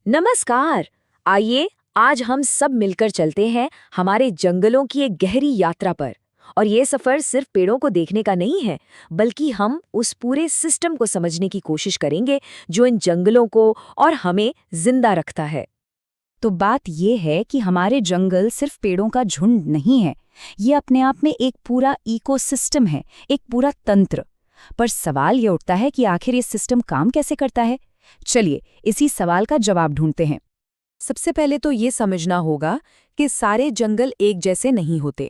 नमस्कार। आइए आज हम सब मिलकर चलते हैं हमारे जंगलों की एक गहरी यात्रा पर। और ये सफर सिर्फ पेड़ों को देखने का नहीं है, बल्कि हम उस पूरे सिस्टम को समझने की कोशिश करेंगे जो इन जंगलों को और हमें जिंदा रखता है। तो बात ये है कि हमारे जंगल सिर्फ पेड़ों का झुंड नहीं है, ये अपने आप में एक पूरा इकोसिस्टम है, एक पूरा तंत्र। पर सवाल ये उठता है कि आखिर ये सिस्टम काम कैसे करता है। चलिए इसी सवाल का जवाब ढूंढते हैं। सबसे पहले तो ये समझना होगा कि सारे जंगल एक जैसे नहीं होते।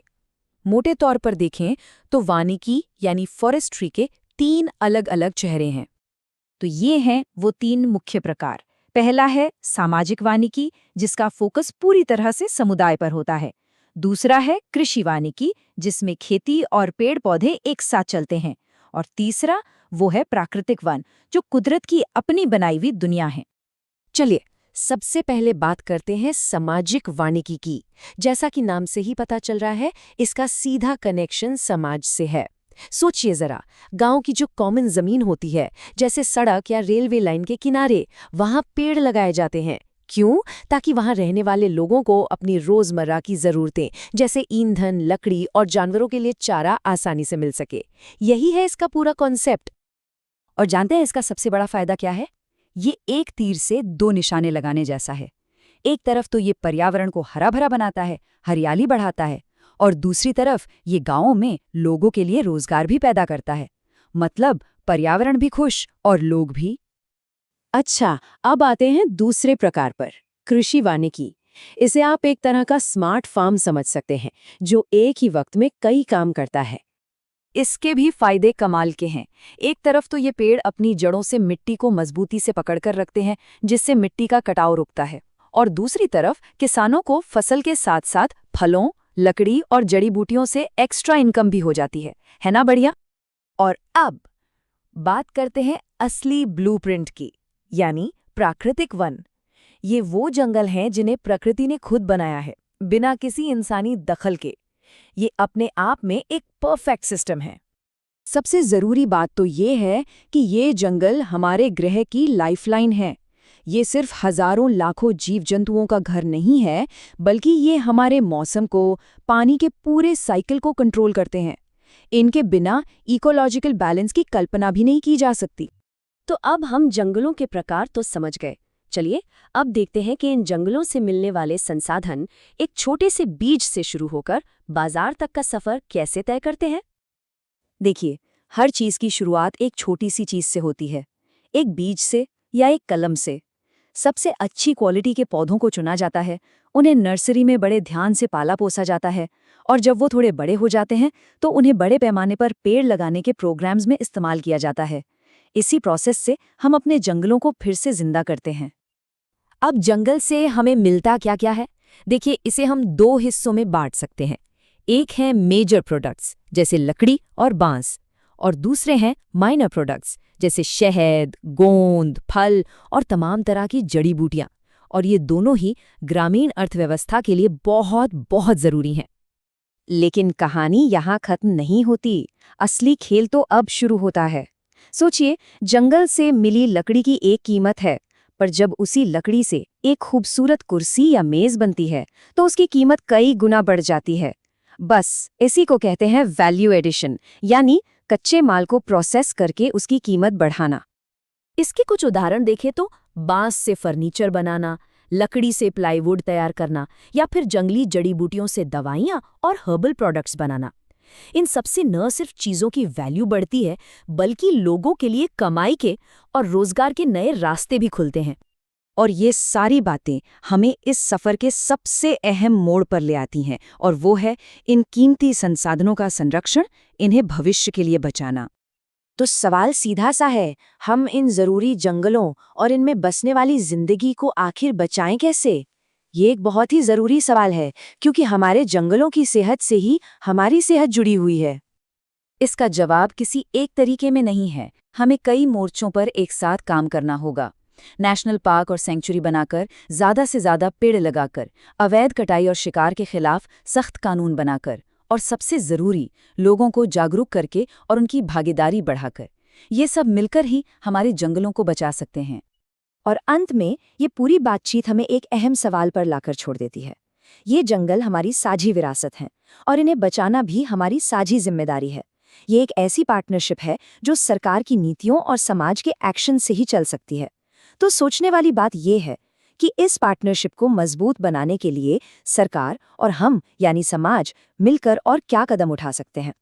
मोटे तौर पर देखें तो वानिकी यानी फॉरेस्ट्री के 3 अलग-अलग चेहरे हैं। तो ये हैं वो 3 मुख्य प्रकार। पहला है सामाजिक वानिकी, जिसका फोकस पूरी तरह से समुदाय पर होता है। दूसरा है कृषि वानिकी, जिसमें खेती और पेड़ पौधे एक साथ चलते हैं। और तीसरा वो है प्राकृतिक वन, जो कुदरत की अपनी बनाई हुई दुनिया है। चलिए सबसे पहले बात करते हैं सामाजिक वानिकी की। जैसा कि नाम से ही पता चल रहा है, इसका सीधा कनेक्शन समाज से है। सोचिए जरा, गांव की जो कॉमन जमीन होती है, जैसे सड़क या रेलवे लाइन के किनारे, वहां पेड़ लगाए जाते हैं। क्यों? ताकि वहां रहने वाले लोगों को अपनी रोजमर्रा की जरूरतें जैसे ईंधन, लकड़ी और जानवरों के लिए चारा आसानी से मिल सके। यही है इसका पूरा कॉन्सेप्ट। और जानते हैं इसका सबसे बड़ा फायदा क्या है? ये एक तीर से 2 निशाने लगाने जैसा है। एक तरफ तो ये पर्यावरण को हरा भरा बनाता है, हरियाली बढ़ाता है, और दूसरी तरफ ये गांवों में लोगों के लिए रोजगार भी पैदा करता है। मतलब पर्यावरण भी खुश और लोग भी। अच्छा, अब आते हैं दूसरे प्रकार पर, कृषि वानिकी। इसे आप एक तरह का स्मार्ट फार्म समझ सकते हैं, जो एक ही वक्त में कई काम करता है। इसके भी फायदे कमाल के हैं। एक तरफ तो ये पेड़ अपनी जड़ों से मिट्टी को मजबूती से पकड़कर रखते हैं, जिससे मिट्टी का कटाव रुकता है। और दूसरी तरफ किसानों को फसल के साथ साथ फलों, लकड़ी और जड़ी बूटियों से एक्स्ट्रा इनकम भी हो जाती है ना बढ़िया? और अब बात करते हैं असली ब्लूप्रिंट की, यानी प्राकृतिक वन। ये वो जंगल हैं जिन्हें प्रकृति ने खुद बनाया है, बिना किसी इंसानी दखल के। ये अपने आप में एक परफेक्ट सिस्टम है। सबसे जरूरी बात तो ये है कि ये जंगल हमारे ग्रह की लाइफलाइन है। ये सिर्फ हजारों लाखों जीव जंतुओं का घर नहीं है, बल्कि ये हमारे मौसम को, पानी के पूरे साइकिल को कंट्रोल करते हैं। इनके बिना इकोलॉजिकल बैलेंस की कल्पना भी नहीं की जा सकती। तो अब हम जंगलों के प्रकार तो समझ गए। चलिए अब देखते हैं कि इन जंगलों से मिलने वाले संसाधन एक छोटे से बीज से शुरू होकर बाजार तक का सफर कैसे तय करते हैं। देखिए, हर चीज की शुरुआत एक छोटी सी चीज से होती है, एक बीज से या एक कलम से। सबसे अच्छी क्वालिटी के पौधों को चुना जाता है, उन्हें नर्सरी में बड़े ध्यान से पाला पोसा जाता है, और जब वो थोड़े बड़े हो जाते हैं तो उन्हें बड़े पैमाने पर पेड़ लगाने के प्रोग्राम्स में इस्तेमाल किया जाता है। इसी प्रोसेस से हम अपने जंगलों को फिर से जिंदा करते हैं। अब जंगल से हमें मिलता क्या क्या है? देखिए, इसे हम 2 हिस्सों में बांट सकते हैं। एक है मेजर प्रोडक्ट्स जैसे लकड़ी और बांस, और दूसरे हैं माइनर प्रोडक्ट्स जैसे शहद, गोंद, फल और तमाम तरह की जड़ी बूटियां। और ये दोनों ही ग्रामीण अर्थव्यवस्था के लिए बहुत बहुत जरूरी हैं। लेकिन कहानी यहाँ खत्म नहीं होती। असली खेल तो अब शुरू होता है। सोचिए, जंगल से मिली लकड़ी की एक कीमत है, पर जब उसी लकड़ी से एक खूबसूरत कुर्सी या मेज बनती है तो उसकी कीमत कई गुना बढ़ जाती है। बस इसी को कहते हैं वैल्यू एडिशन, यानी कच्चे माल को प्रोसेस करके उसकी कीमत बढ़ाना। इसके कुछ उदाहरण देखें तो बांस से फर्नीचर बनाना, लकड़ी से प्लाईवुड तैयार करना, या फिर जंगली जड़ी बूटियों से दवाइयाँ और हर्बल प्रोडक्ट्स बनाना। इन सबसे न सिर्फ चीजों की वैल्यू बढ़ती है, बल्कि लोगों के लिए कमाई के और रोजगार के नए रास्ते भी खुलते हैं। और ये सारी बातें हमें इस सफर के सबसे अहम मोड़ पर ले आती हैं, और वो है इन कीमती संसाधनों का संरक्षण, इन्हें भविष्य के लिए बचाना। तो सवाल सीधा सा है, हम इन जरूरी जंगलों और इनमें बसने वाली जिंदगी को आखिर बचाएं कैसे? ये एक बहुत ही जरूरी सवाल है, क्योंकि हमारे जंगलों की सेहत से ही हमारी सेहत जुड़ी हुई है। इसका जवाब किसी एक तरीके में नहीं है, हमें कई मोर्चों पर एक साथ काम करना होगा। नेशनल पार्क और सेंचुरी बनाकर, ज्यादा से ज्यादा पेड़ लगाकर, अवैध कटाई और शिकार के खिलाफ सख्त कानून बनाकर, और सबसे जरूरी, लोगों को जागरूक करके और उनकी भागीदारी बढ़ाकर। ये सब मिलकर ही हमारे जंगलों को बचा सकते हैं। और अंत में ये पूरी बातचीत हमें एक अहम सवाल पर लाकर छोड़ देती है। ये जंगल हमारी साझी विरासत हैं और इन्हें बचाना भी हमारी साझी जिम्मेदारी है। ये एक ऐसी पार्टनरशिप है जो सरकार की नीतियों और समाज के एक्शन से ही चल सकती है। तो सोचने वाली बात ये है कि इस पार्टनरशिप को मजबूत बनाने के लिए सरकार और हम यानी समाज मिलकर और क्या कदम उठा सकते हैं।